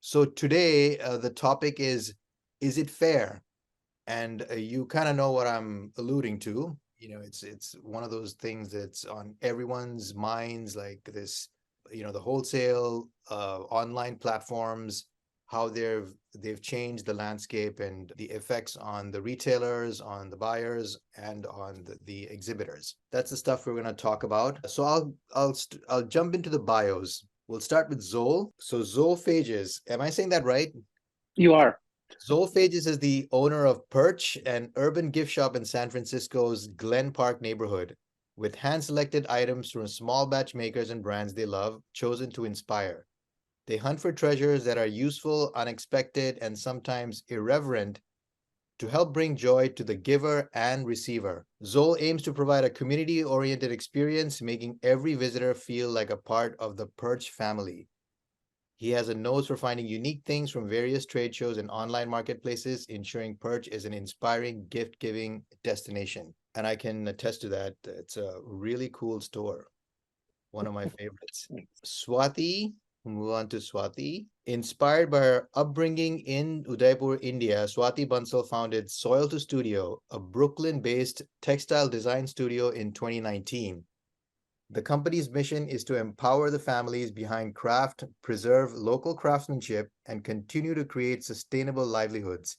So today, the topic is it fair? And you kind of know what I'm alluding to. It's one of those things that's on everyone's minds, like this, the wholesale online platforms, how they've changed the landscape and the effects on the retailers, on the buyers, and on the exhibitors. That's the stuff we're going to talk about. So I'll jump into the bios. We'll start with Zoel. So Zoel Fages, am I saying that right? You are. Zoel Fages is the owner of Perch, an urban gift shop in San Francisco's Glen Park neighborhood, with hand-selected items from small batch makers and brands they love, chosen to inspire. They hunt for treasures that are useful, unexpected, and sometimes irreverent to help bring joy to the giver and receiver. Zoel aims to provide a community-oriented experience, making every visitor feel like a part of the Perch family. He has a nose for finding unique things from various trade shows and online marketplaces, ensuring Perch is an inspiring gift-giving destination. And I can attest to that. It's a really cool store. One of my favorites. Swati, move on to Swati. Inspired by her upbringing in Udaipur, India, Swati Bansal founded Soil to Studio, a Brooklyn-based textile design studio in 2019. The company's mission is to empower the families behind craft, preserve local craftsmanship, and continue to create sustainable livelihoods.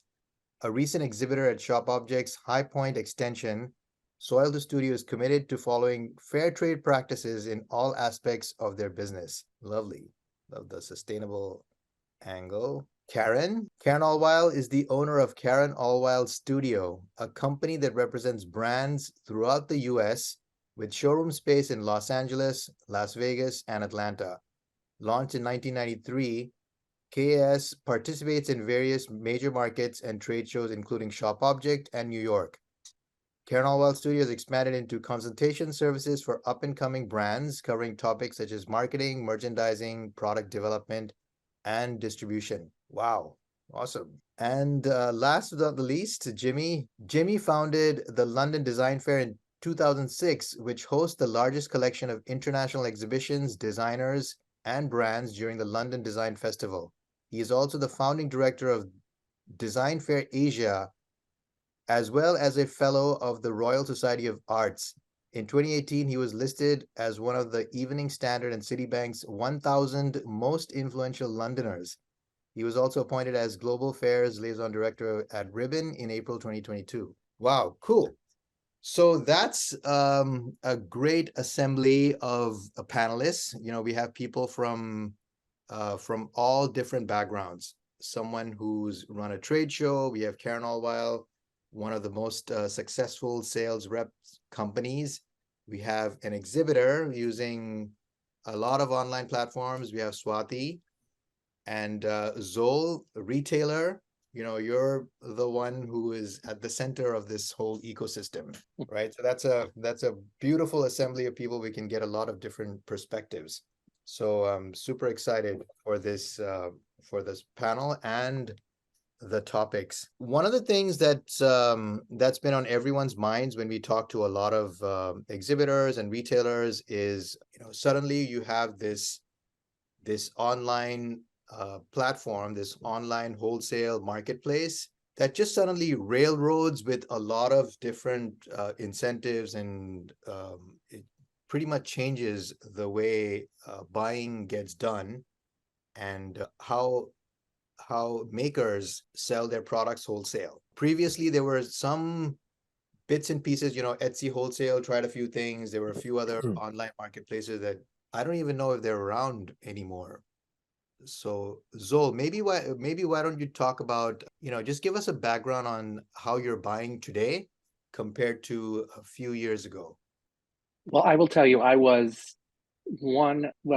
A recent exhibitor at Shop Objects High Point Extension, Soil to Studio is committed to following fair trade practices in all aspects of their business. Lovely. Love the sustainable angle. Karen Alweil is the owner of Karen Alweil Studio, a company that represents brands throughout the US with showroom space in Los Angeles, Las Vegas, and Atlanta. Launched in 1993, KAS participates in various major markets and trade shows, including Shop Object and New York. Karen Alweil Studio has expanded into consultation services for up-and-coming brands, covering topics such as marketing, merchandising, product development, and distribution. Wow, awesome. And last but not the least, Jimmy. Jimmy founded the London Design Fair in 2006, which hosts the largest collection of international exhibitions, designers, and brands during the London Design Festival. He is also the founding director of Design Fair Asia, as well as a fellow of the Royal Society of Arts. In 2018, he was listed as one of the Evening Standard and Citibank's 1,000 most influential Londoners. He was also appointed as Global Fairs Liaison Director at Ribbon in April 2022. Wow, cool. So that's a great assembly of panelists. We have people from all different backgrounds. Someone who's run a trade show. We have Karen Alweil, one of the most successful sales rep companies. We have an exhibitor using a lot of online platforms. We have Swati and Zoel, a retailer. You're the one who is at the center of this whole ecosystem, right? So that's a beautiful assembly of people. We can get a lot of different perspectives. So I'm super excited for this panel and the topics. One of the things that's been on everyone's minds when we talk to a lot of exhibitors and retailers is, suddenly you have this online platform, this online wholesale marketplace that just suddenly railroads with a lot of different incentives, and it pretty much changes the way buying gets done and how makers sell their products wholesale. Previously, there were some bits and pieces, Etsy wholesale tried a few things. There were a few other online marketplaces that I don't even know if they're around anymore. So Zoel, maybe why don't you talk about, just give us a background on how you're buying today compared to a few years ago. Well, I will tell you, when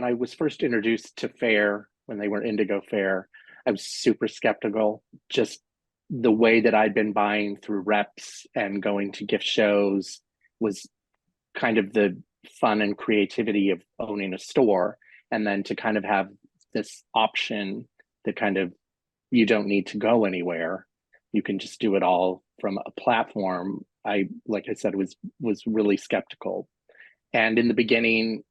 I was first introduced to Faire, when they were Indigo Faire, I was super skeptical. Just the way that I'd been buying through reps and going to gift shows was kind of the fun and creativity of owning a store. And then to kind of have this option that kind of, you don't need to go anywhere. You can just do it all from a platform. Like I said, was really skeptical. And in the beginning,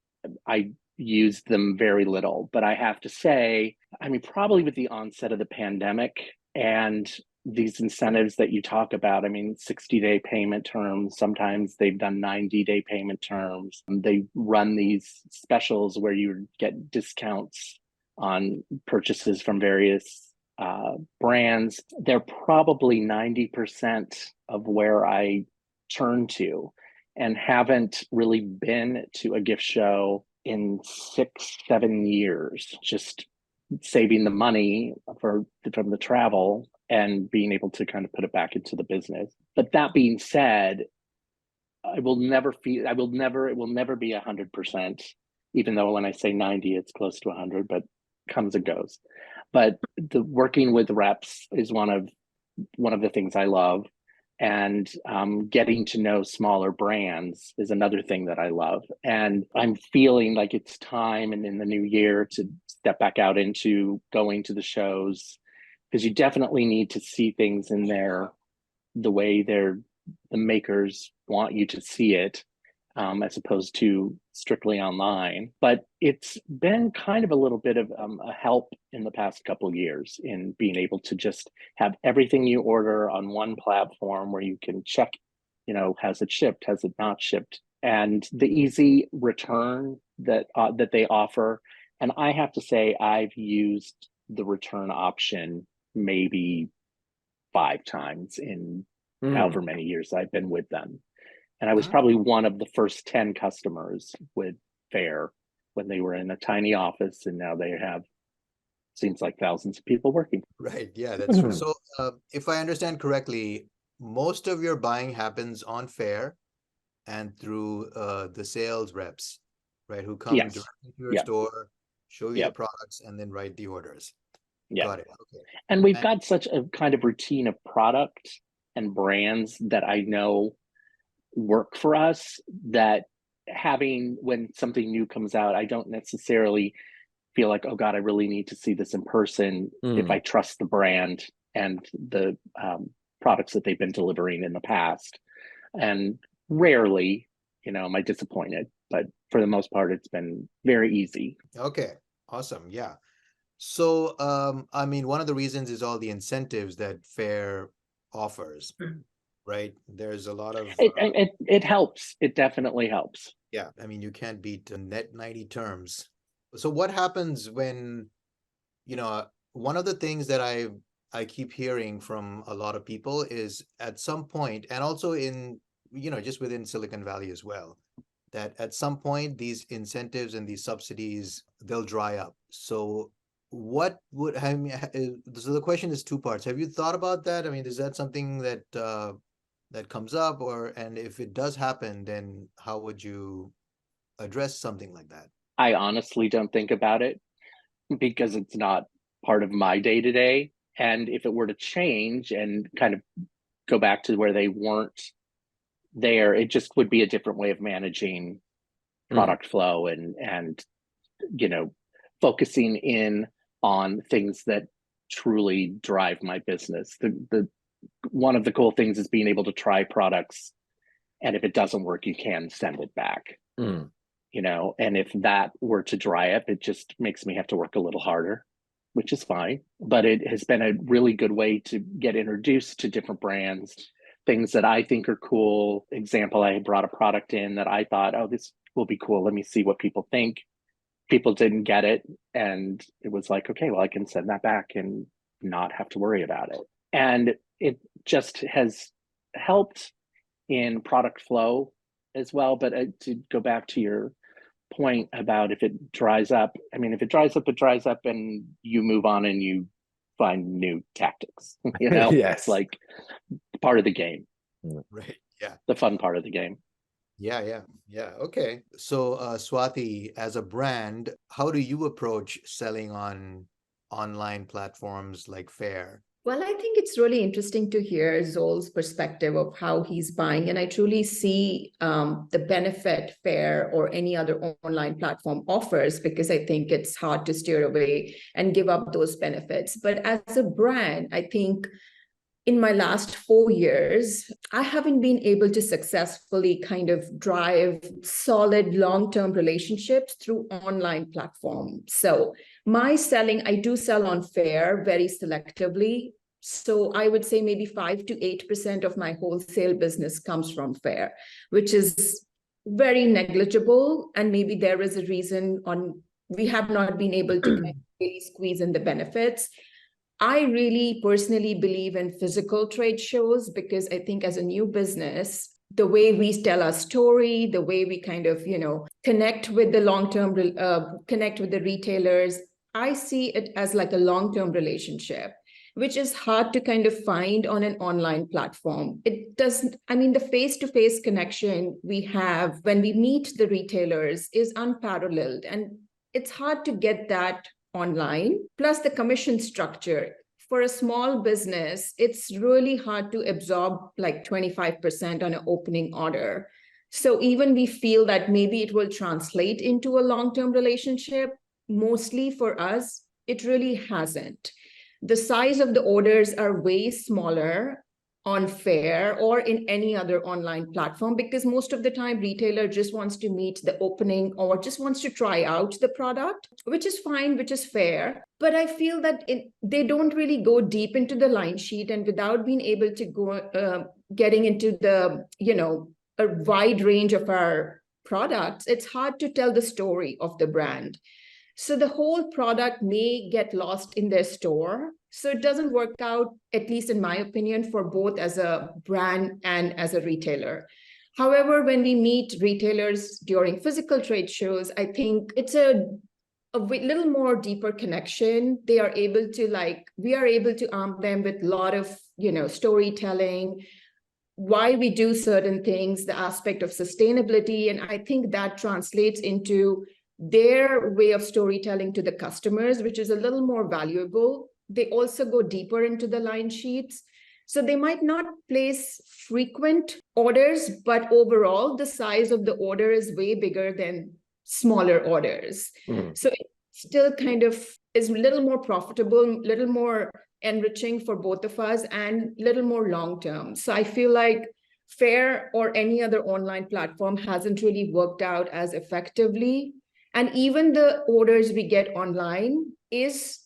I used them very little. But I have to say, I mean, probably with the onset of the pandemic and these incentives that you talk about, I mean, 60-day payment terms, sometimes they've done 90-day payment terms. They run these specials where you get discounts on purchases from various brands. They're probably 90% of where I turn to, and haven't really been to a gift show in 6-7 years, just saving the money from the travel and being able to kind of put it back into the business. But that being said, it will never be 100%, even though when I say 90, it's close to 100, but comes and goes. But the working with reps is one of the things I love. And getting to know smaller brands is another thing that I love. And I'm feeling like it's time, and in the new year, to step back out into going to the shows, because you definitely need to see things in there the way the makers want you to see it, as opposed to strictly online. But it's been kind of a little bit of a help in the past couple of years in being able to just have everything you order on one platform where you can check, has it shipped, has it not shipped, and the easy return that they offer. And I have to say, I've used the return option maybe 5 times in however many years I've been with them. And I was probably one of the first 10 customers with Faire when they were in a tiny office, and now they have, seems like, thousands of people working. Right. Yeah, that's true. So if I understand correctly, most of your buying happens on Faire and through the sales reps, right? Who come directly to your store, show you the products, and then write the orders. Yeah. Got it. Okay. And we've got such a kind of routine of product and brands that I know work for us, that when something new comes out, I don't necessarily feel like, oh God, I really need to see this in person, if I trust the brand and the products that they've been delivering in the past. And rarely, am I disappointed, but for the most part, it's been very easy. Okay, awesome. Yeah. So, I mean, one of the reasons is all the incentives that Faire offers, right? There's a lot of it helps. It definitely helps. Yeah, I mean, you can't beat net 90 terms. So what happens when, one of the things that I keep hearing from a lot of people is, at some point, and also in, just within Silicon Valley as well, that at some point these incentives and these subsidies, they'll dry up. So so the question is 2 parts. Have you thought about that? I mean, is that something that that comes up, and if it does happen, then how would you address something like that? I honestly don't think about it, because it's not part of my day-to-day. And if it were to change and kind of go back to where they weren't there, it just would be a different way of managing product flow and focusing in on things that truly drive my business. The one of the cool things is being able to try products, and if it doesn't work, you can send it back. And if that were to dry up, it just makes me have to work a little harder, which is fine. But it has been a really good way to get introduced to different brands, things that I think are cool. Example, I brought a product in that I thought, oh, this will be cool. Let me see what people think. People didn't get it. And it was like, okay, well, I can send that back and not have to worry about it. And it just has helped in product flow as well. But to go back to your point about if it dries up, I mean, if it dries up, it dries up, and you move on and you find new tactics. Yes. It's like part of the game. Right. Yeah. The fun part of the game. Yeah. Okay. So, Swati, as a brand, how do you approach selling on online platforms like Faire? Well, I think it's really interesting to hear Zoel's perspective of how he's buying. And I truly see the benefit Faire or any other online platform offers, because I think it's hard to steer away and give up those benefits. But as a brand, I think in my last 4 years, I haven't been able to successfully kind of drive solid long-term relationships through online platforms. So I do sell on Faire very selectively. So I would say maybe 5 to 8% of my wholesale business comes from Faire, which is very negligible. And maybe there is a reason we have not been able to kind of really squeeze in the benefits. I really personally believe in physical trade shows because I think as a new business, the way we tell our story, the way we kind of, connect with the connect with the retailers, I see it as like a long-term relationship, which is hard to kind of find on an online platform. The face-to-face connection we have when we meet the retailers is unparalleled, and it's hard to get that online. Plus the commission structure. For a small business, it's really hard to absorb like 25% on an opening order. So even we feel that maybe it will translate into a long-term relationship, mostly for us, it really hasn't. The size of the orders are way smaller on Faire or in any other online platform, because most of the time retailer just wants to meet the opening or just wants to try out the product, which is fine, which is fair. But I feel that they don't really go deep into the line sheet, and without being able to go getting into the, a wide range of our products, it's hard to tell the story of the brand. So the whole product may get lost in their store. So it doesn't work out, at least in my opinion, for both as a brand and as a retailer. However, when we meet retailers during physical trade shows, I think it's a little more deeper connection. We are able to arm them with a lot of, storytelling, why we do certain things, the aspect of sustainability. And I think that translates into their way of storytelling to the customers, which is a little more valuable. They also go deeper into the line sheets. So they might not place frequent orders, but overall, the size of the order is way bigger than smaller orders. So it still kind of is a little more profitable, a little more enriching for both of us, and a little more long-term. So I feel like Faire or any other online platform hasn't really worked out as effectively. And even the orders we get online is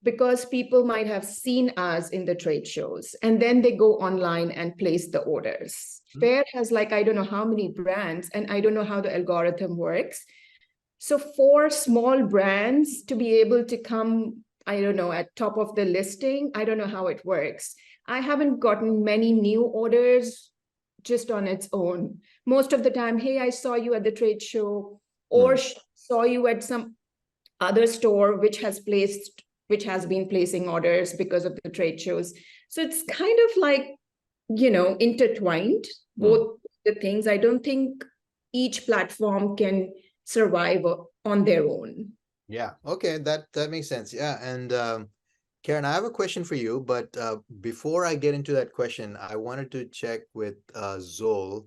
because people might have seen us in the trade shows and then they go online and place the orders. Faire has I don't know how many brands, and I don't know how the algorithm works. So for small brands to be able to come, I don't know, at top of the listing, I don't know how it works. I haven't gotten many new orders just on its own. Most of the time, hey, I saw you at the trade show, or saw you at some other store which has been placing orders because of the trade shows. So it's kind of intertwined, both the things. I don't think each platform can survive on their own. Yeah, okay, that makes sense. Yeah, and Karen, I have a question for you, but before I get into that question, I wanted to check with Zoel.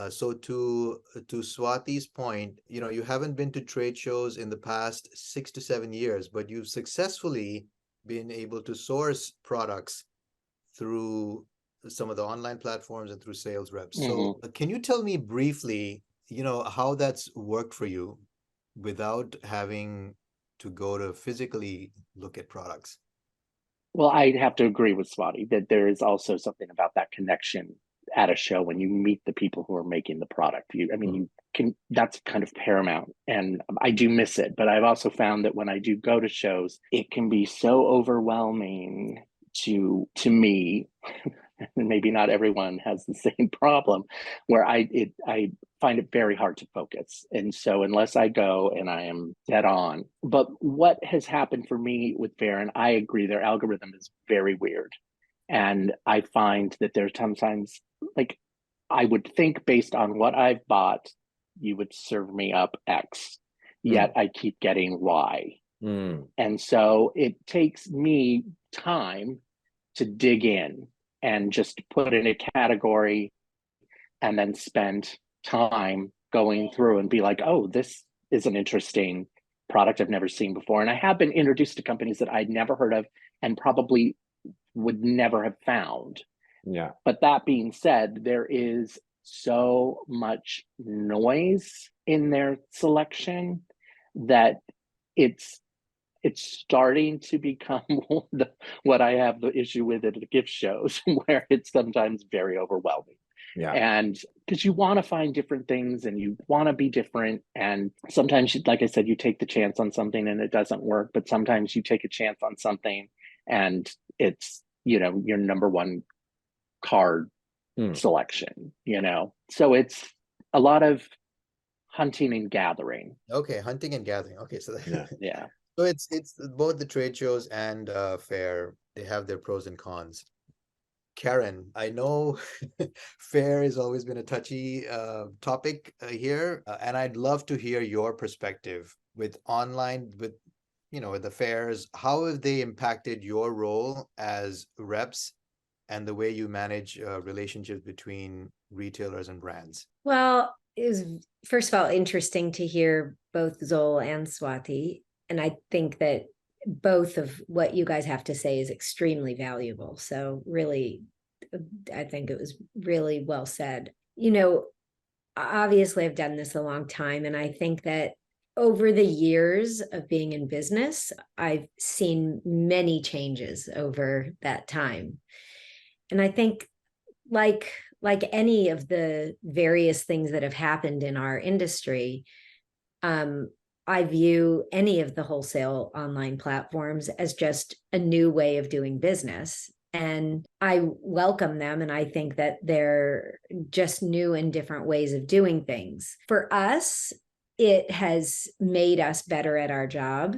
So to Swati's point, you haven't been to trade shows in the past 6 to 7 years, but you've successfully been able to source products through some of the online platforms and through sales reps. So can you tell me briefly, how that's worked for you without having to go to physically look at products? Well, I have to agree with Swati that there is also something about that connection at a show when you meet the people who are making the product. That's kind of paramount, and I do miss it. But I've also found that when I do go to shows, it can be so overwhelming to me, and maybe not everyone has the same problem, where I find it very hard to focus. And so unless I go and I am dead on. But what has happened for me with Faire, and I agree, their algorithm is very weird. And I find that there's sometimes, I would think based on what I've bought, you would serve me up X, yet I keep getting Y. And so it takes me time to dig in and just put in a category and then spend time going through and be like, oh, this is an interesting product I've never seen before. And I have been introduced to companies that I'd never heard of and probably would never have found. Yeah. But that being said, there is so much noise in their selection that it's starting to become what I have the issue with at the gift shows, where it's sometimes very overwhelming. Yeah. And because you want to find different things and you want to be different. And sometimes, like I said, you take the chance on something and it doesn't work. But sometimes you take a chance on something and it's, your number one card selection, So it's a lot of hunting and gathering. Okay, hunting and gathering. Okay, so Yeah. So it's both the trade shows and Faire, they have their pros and cons. Karen, I know Faire has always been a touchy topic here, and I'd love to hear your perspective with online, with the fairs. How have they impacted your role as reps and the way you manage relationships between retailers and brands? Well, it was, first of all, interesting to hear both Zoel and Swati. And I think that both of what you guys have to say is extremely valuable. So really, I think it was really well said. Obviously I've done this a long time, and I think that over the years of being in business, I've seen many changes over that time. And I think like any of the various things that have happened in our industry, I view any of the wholesale online platforms as just a new way of doing business. And I welcome them. And I think that they're just new and different ways of doing things. For us, it has made us better at our job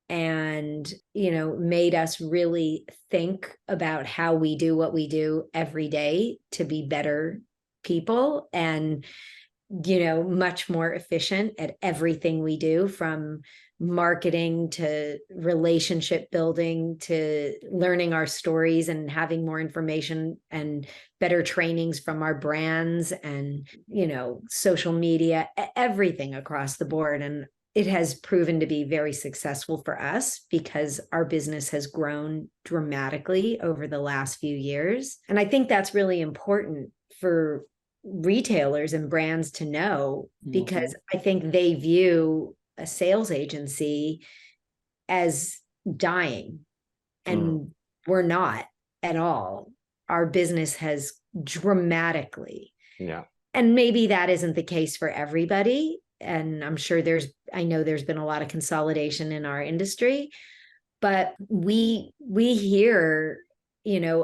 and, made us really think about how we do what we do every day to be better people and, much more efficient at everything we do, from marketing to relationship building to learning our stories and having more information and better trainings from our brands and, social media, everything across the board. And it has proven to be very successful for us because our business has grown dramatically over the last few years. And I think that's really important for retailers and brands to know, because I think they view a sales agency as dying, and we're not at all. Our business has dramatically. Yeah. And maybe that isn't the case for everybody. And I'm sure I know there's been a lot of consolidation in our industry, but we hear,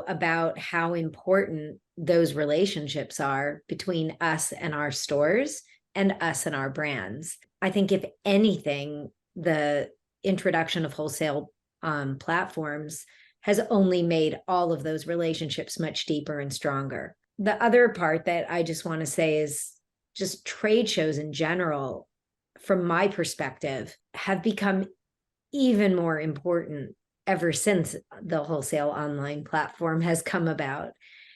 about how important those relationships are between us and our stores and us and our brands. I think if anything, the introduction of wholesale platforms has only made all of those relationships much deeper and stronger. The other part that I just want to say is just trade shows in general, from my perspective, have become even more important ever since the wholesale online platform has come about.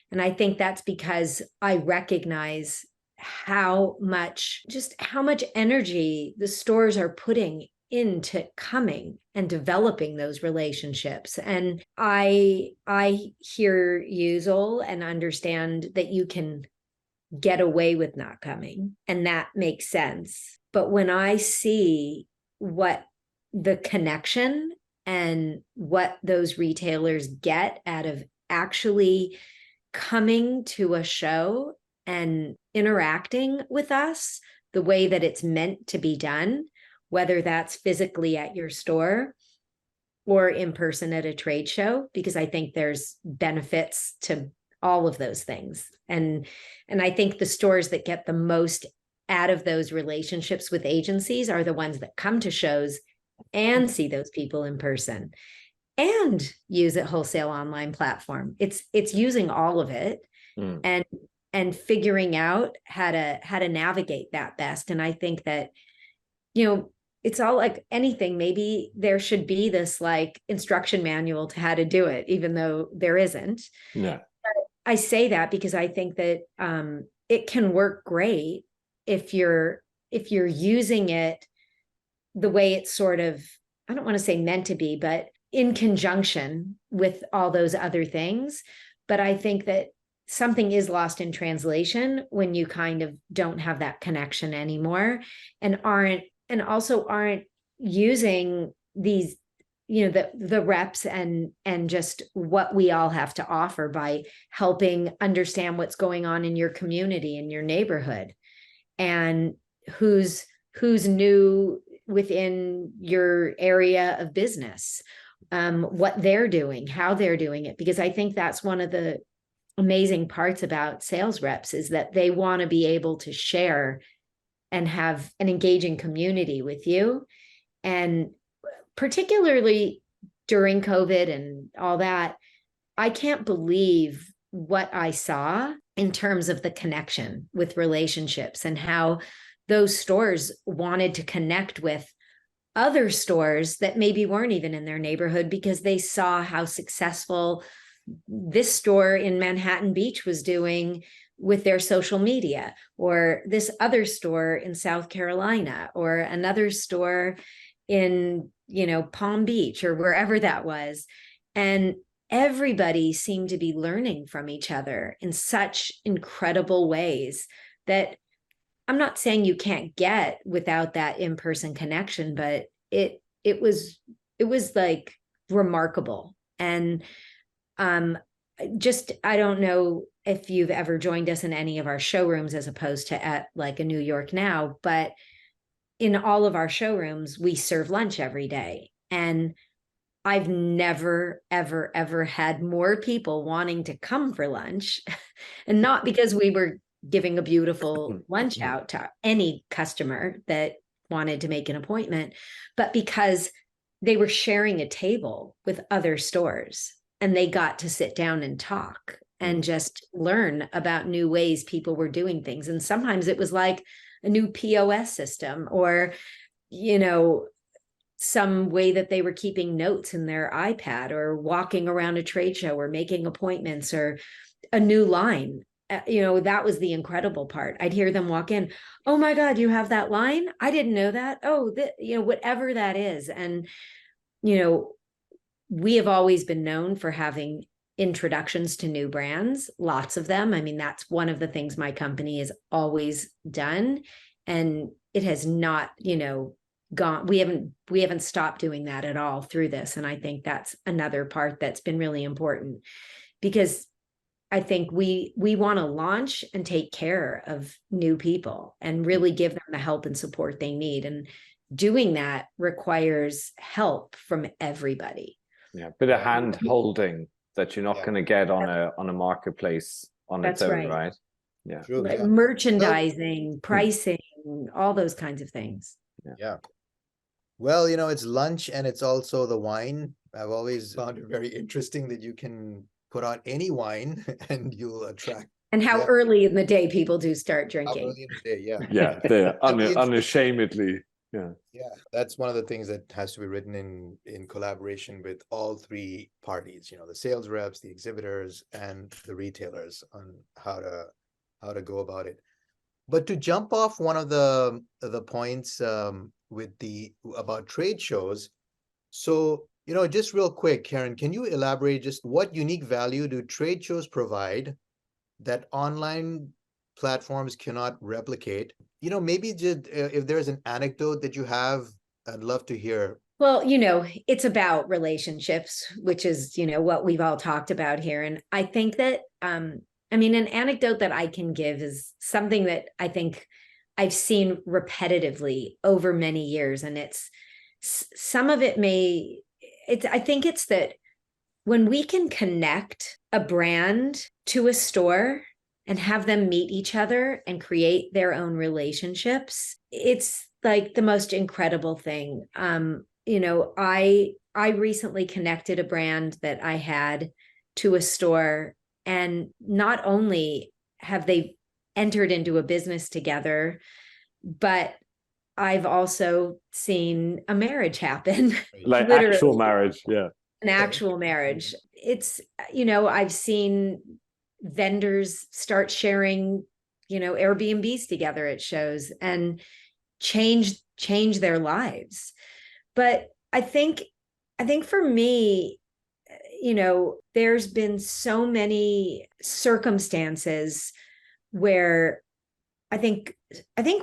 And I think that's because I recognize how much energy the stores are putting into coming and developing those relationships. And I hear you, Zoel, and understand that you can get away with not coming, and that makes sense. But when I see what the connection and what those retailers get out of actually coming to a show and interacting with us the way that it's meant to be done, whether that's physically at your store or in person at a trade show, because I think there's benefits to all of those things. And I think the stores that get the most out of those relationships with agencies are the ones that come to shows and see those people in person and use a wholesale online platform. It's using all of it and figuring out how to navigate that best. And I think that, it's all like anything. Maybe there should be this like instruction manual to how to do it, even though there isn't. Yeah. But I say that because I think that it can work great if you're using it the way it's sort of, I don't want to say meant to be, but in conjunction with all those other things. But I think that something is lost in translation when you kind of don't have that connection anymore, and also aren't using these, the reps and just what we all have to offer by helping understand what's going on in your community, in your neighborhood, and who's new within your area of business, what they're doing, how they're doing it. Because I think that's one of the amazing parts about sales reps, is that they want to be able to share and have an engaging community with you. And particularly during COVID and all that, I can't believe what I saw in terms of the connection with relationships, and how those stores wanted to connect with other stores that maybe weren't even in their neighborhood, because they saw how successful this store in Manhattan Beach was doing with their social media, or this other store in South Carolina, or another store in, Palm Beach, or wherever that was. And everybody seemed to be learning from each other in such incredible ways that I'm not saying you can't get without that in-person connection, but it was like remarkable. And I don't know if you've ever joined us in any of our showrooms, as opposed to at like a New York Now, but in all of our showrooms, we serve lunch every day. And I've never, ever, ever had more people wanting to come for lunch. And not because we were giving a beautiful lunch out to any customer that wanted to make an appointment, but because they were sharing a table with other stores, and they got to sit down and talk and just learn about new ways people were doing things. And sometimes it was like a new POS system, or, some way that they were keeping notes in their iPad, or walking around a trade show, or making appointments, or a new line. That was the incredible part. I'd hear them walk in. Oh my God, you have that line? I didn't know that. Oh, whatever that is. And, we have always been known for having introductions to new brands, lots of them. I mean, that's one of the things my company has always done. And it has not, gone, we haven't stopped doing that at all through this. And I think that's another part that's been really important, because I think we want to launch and take care of new people and really give them the help and support they need. And doing that requires help from everybody. Yeah, a bit of hand holding that you're not going to get on a marketplace on its own, right? Yeah. True, Like yeah. merchandising, pricing, all those kinds of things. Yeah. Well, it's lunch, and it's also the wine. I've always found it very interesting that you can put out any wine and you'll attract. And how early in the day people do start drinking. How early in the day, yeah. Yeah, they're unashamedly. Yeah. Yeah, that's one of the things that has to be written in collaboration with all three parties, the sales reps, the exhibitors, and the retailers, on how to go about it. But to jump off one of the points about trade shows, so just real quick, Karen, can you elaborate just what unique value do trade shows provide that online platforms cannot replicate? Maybe just if there's an anecdote that you have, I'd love to hear. Well, it's about relationships, which is, what we've all talked about here. And I think that, an anecdote that I can give is something that I think I've seen repetitively over many years. And some of it I think it's that when we can connect a brand to a store and have them meet each other and create their own relationships, it's like the most incredible thing. I recently connected a brand that I had to a store, and not only have they entered into a business together, but I've also seen a marriage happen. Like actual marriage, yeah. An actual marriage. It's, I've seen vendors start sharing, Airbnbs together at shows and change their lives. But I think I think for me, there's been so many circumstances where I think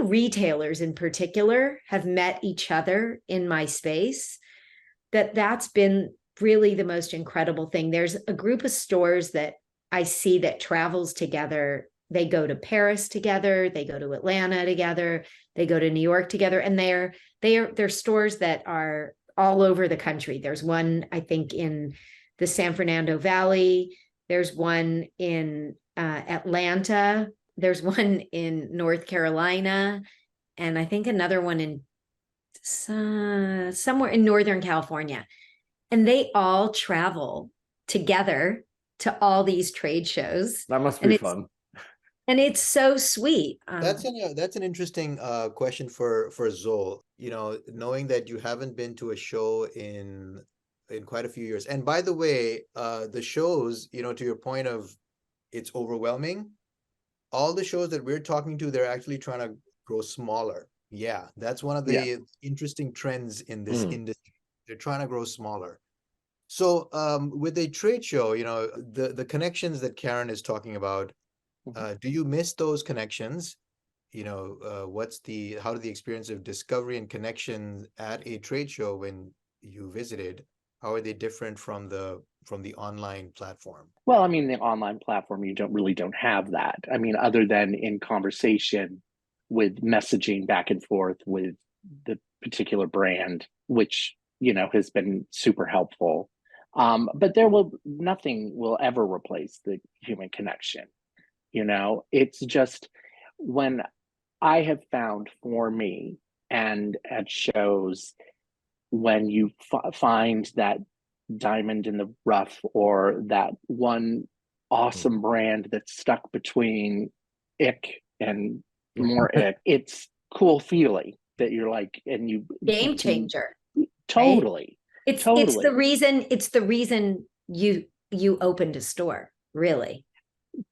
retailers in particular have met each other in my space. That's been really the most incredible thing. There's a group of stores that I see that travels together. They go to Paris together, they go to Atlanta together, they go to New York together, and they're stores that are all over the country. There's one, I think, in the San Fernando Valley. There's one in Atlanta. There's one in North Carolina, and I think another one in somewhere in Northern California. And they all travel together to all these trade shows. That must be fun. And it's so sweet. That's an interesting question for Zoel. Knowing that you haven't been to a show in quite a few years. And by the way, the shows, to your point of it's overwhelming, all the shows that we're talking to, they're actually trying to grow smaller. Yeah, that's one of the interesting trends in this industry. They're trying to grow smaller. So with a trade show, the connections that Karen is talking about, do you miss those connections? How did the experience of discovery and connection at a trade show when you visited, how are they different from the online platform? Well, I mean, the online platform, you don't have that. I mean, other than in conversation with messaging back and forth with the particular brand, which, has been super helpful. But nothing will ever replace the human connection. It's just when I have found for me and at shows, when you find that diamond in the rough or that one awesome brand that's stuck between ick and more ick, it's cool feeling that you're like, and you game changer. Totally. Right? It's the reason you opened a store, really.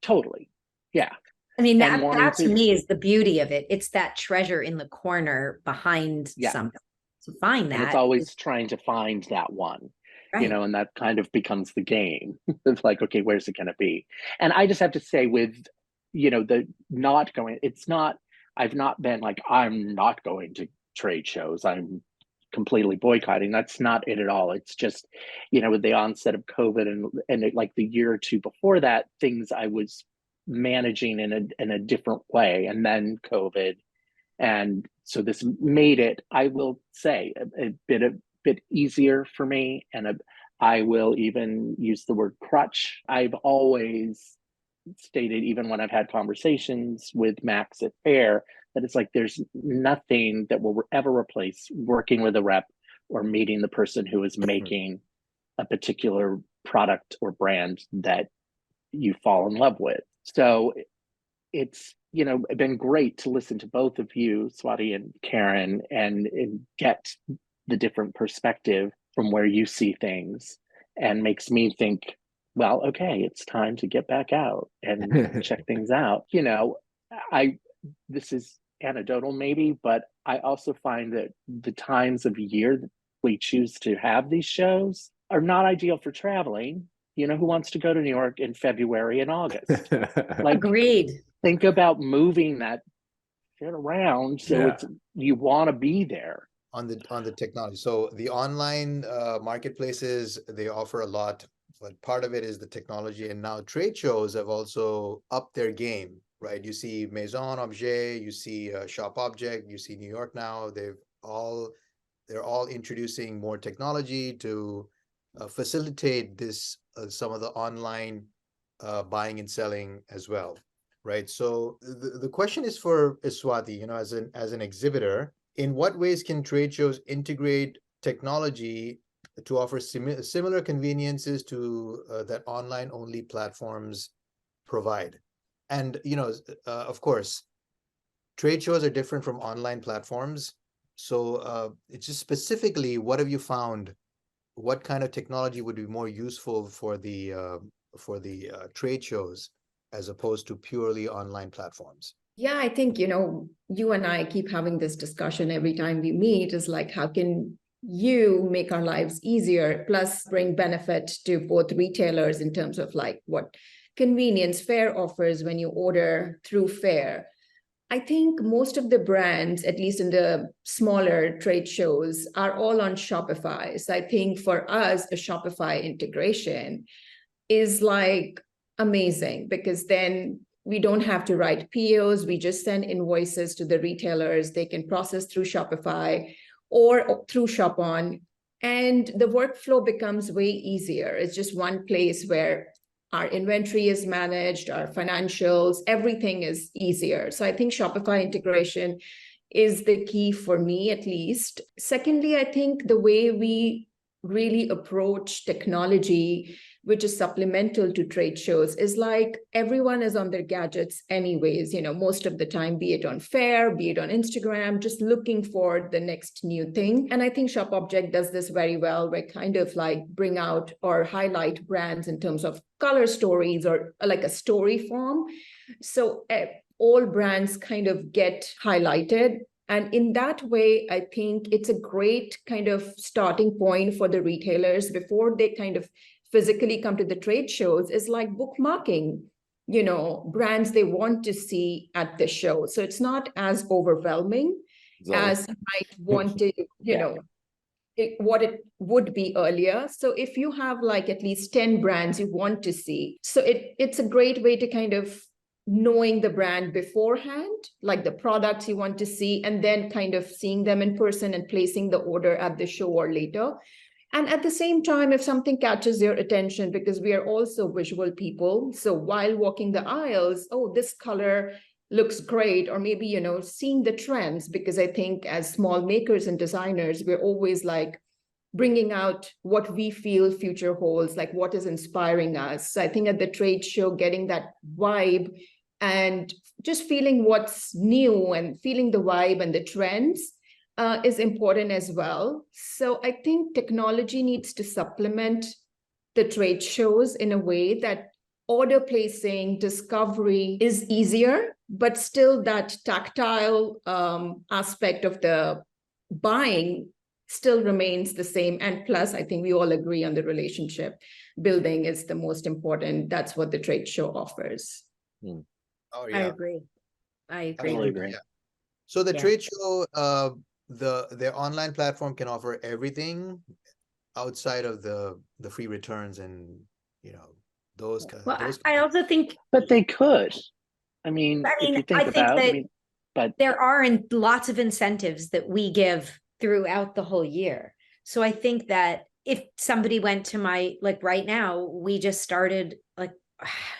Totally. Yeah. I mean, that to me is the beauty of it. It's that treasure in the corner behind something. To find that. And it's always trying to find that one, right. And that kind of becomes the game. It's like, okay, where's it going to be? And I just have to say with, the not going, I've not been like, I'm not going to trade shows. I'm completely boycotting. That's not it at all. It's just, with the onset of COVID and like the year or two before that, things I was managing in a different way, and then COVID, and so this made it, I will say, a bit easier for me, and I will even use the word crutch. I've always stated, even when I've had conversations with Max at Faire, that it's like there's nothing that will ever replace working with a rep or meeting the person who is making a particular product or brand that you fall in love with. So it's, been great to listen to both of you, Swati and Karen, and get the different perspective from where you see things, and makes me think, well, okay, it's time to get back out and check things out. This is anecdotal maybe, but I also find that the times of year that we choose to have these shows are not ideal for traveling. Who wants to go to New York in February and August? Like, agreed. Think about moving that shit around so you want to be there on the technology. So the online marketplaces, they offer a lot, but part of it is the technology. And now trade shows have also upped their game, right? You see Maison Objet, you see Shop Object, you see New York Now. They're all introducing more technology to facilitate this some of the online buying and selling as well, right? So the question is for Swati, as an exhibitor, in what ways can trade shows integrate technology to offer similar conveniences to that online only platforms provide? And of course, trade shows are different from online platforms. So it's just specifically, what have you found? What kind of technology would be more useful for the trade shows as opposed to purely online platforms? Yeah, I think, you and I keep having this discussion every time we meet, is like, how can you make our lives easier, plus bring benefit to both retailers in terms of like what convenience Faire offers when you order through Faire. I think most of the brands, at least in the smaller trade shows, are all on Shopify. So I think for us, a Shopify integration is like amazing, because then we don't have to write POs. We just send invoices to the retailers. They can process through Shopify or through Shop On. And the workflow becomes way easier. It's just one place where our inventory is managed, our financials, everything is easier. So I think Shopify integration is the key for me, at least. Secondly, I think the way we really approach technology, which is supplemental to trade shows, is like everyone is on their gadgets anyways, most of the time, be it on Faire, be it on Instagram, just looking for the next new thing. And I think Shop Object does this very well, where kind of like bring out or highlight brands in terms of color stories or like a story form. So all brands kind of get highlighted. And in that way, I think it's a great kind of starting point for the retailers before they kind of physically come to the trade shows, is like bookmarking, brands they want to see at the show. So it's not as overwhelming as you might want to, what it would be earlier. So if you have like at least 10 brands you want to see, so it's a great way to kind of knowing the brand beforehand, like the products you want to see, and then kind of seeing them in person and placing the order at the show or later. And at the same time, if something catches your attention, because we are also visual people, so while walking the aisles, oh, this color looks great, or maybe, seeing the trends, because I think as small makers and designers, we're always like bringing out what we feel future holds, like what is inspiring us. So I think at the trade show, getting that vibe and just feeling what's new and feeling the vibe and the trends is important as well. So I think technology needs to supplement the trade shows in a way that order placing, discovery is easier, but still that tactile aspect of the buying still remains the same. And plus, I think we all agree on the relationship building is the most important. That's what the trade show offers. Oh, yeah. I agree. Totally agree. Yeah. So the trade show, their online platform can offer everything outside of the free returns and those kind. Well, I also think, but they could. I mean, if you think about it, but there are lots of incentives that we give throughout the whole year. So I think that if somebody went to like right now, we just started, like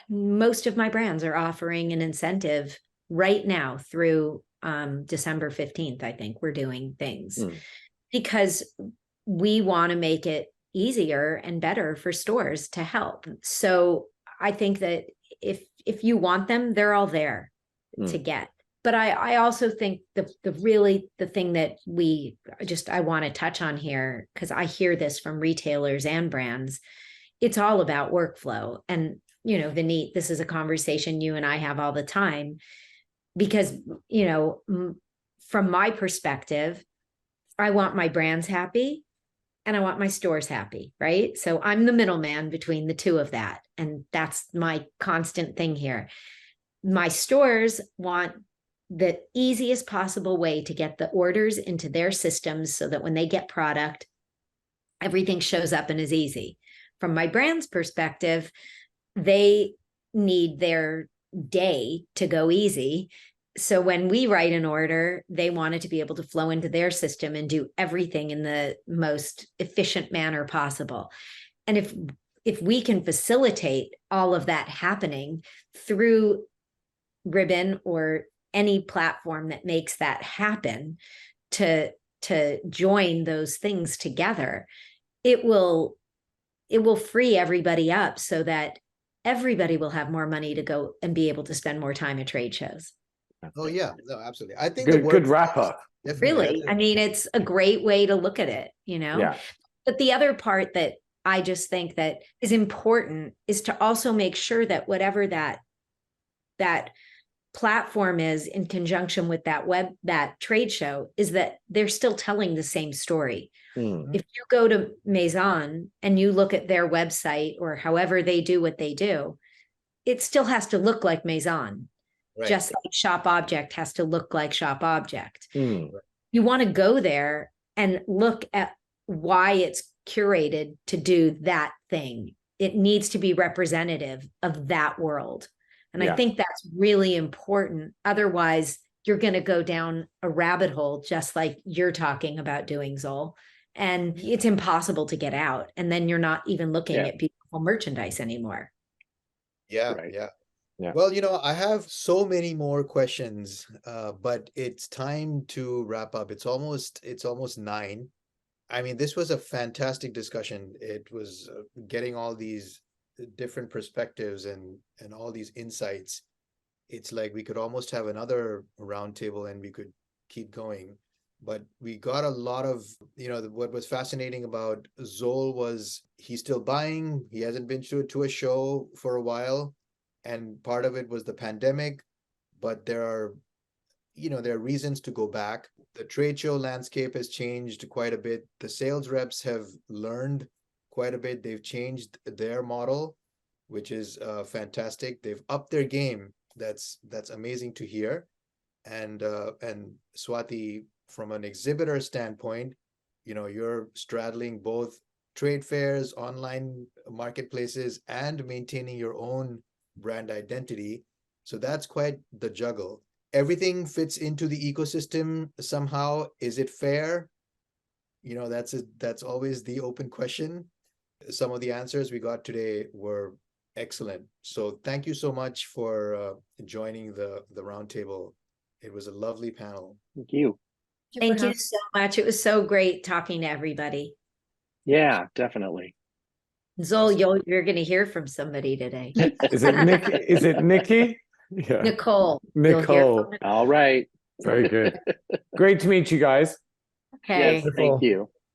most of my brands are offering an incentive right now through December 15th. I think we're doing things because we want to make it easier and better for stores to help. So I think that if you want them, they're all there to get. But I also think the thing that I want to touch on here, because I hear this from retailers and brands, it's all about workflow. And, Vinit, this is a conversation you and I have all the time, because, from my perspective, I want my brands happy and I want my stores happy, right? So I'm the middleman between the two of that. And that's my constant thing here. My stores want the easiest possible way to get the orders into their systems so that when they get product, everything shows up and is easy. From my brand's perspective, they need their day to go easy. So when we write an order, they want it to be able to flow into their system and do everything in the most efficient manner possible. And if we can facilitate all of that happening through Ribbon or any platform that makes that happen, to join those things together, it will free everybody up so that everybody will have more money to go and be able to spend more time at trade shows. Oh yeah, no, absolutely. I think good wrap up. Really, I mean, it's a great way to look at it, Yeah. But the other part that I just think that is important is to also make sure that whatever that platform is in conjunction with that trade show is that they're still telling the same story. If you go to Maison and you look at their website or however they do what they do, it still has to look like Maison, just like Shop Object has to look like Shop Object. You want to go there and look at why it's curated to do that thing. It needs to be representative of that world. And I think that's really important. Otherwise, you're going to go down a rabbit hole, just like you're talking about doing, Zoel. And it's impossible to get out. And then you're not even looking at beautiful merchandise anymore. Yeah. Well, I have so many more questions, but it's time to wrap up. It's almost 9. I mean, this was a fantastic discussion. It was getting all these different perspectives and all these insights. It's like we could almost have another roundtable and we could keep going. But we got a lot of, what was fascinating about Zoel was he's still buying. He hasn't been to a show for a while. And part of it was the pandemic. But there are reasons to go back. The trade show landscape has changed quite a bit. The sales reps have learned quite a bit. They've changed their model, which is fantastic. They've upped their game. That's amazing to hear. And Swati, from an exhibitor standpoint, you're straddling both trade fairs, online marketplaces, and maintaining your own brand identity. So that's quite the juggle. Everything fits into the ecosystem somehow. Is it fair? That's always the open question. Some of the answers we got today were excellent. So thank you so much for joining the roundtable. It was a lovely panel. Thank you. Thank you so much. It was so great talking to everybody. Yeah, definitely. Zoel, you're going to hear from somebody today. Is it Nikki? Yeah. Nicole. Nicole. All right. Very good. Great to meet you guys. Okay. Yes, thank you.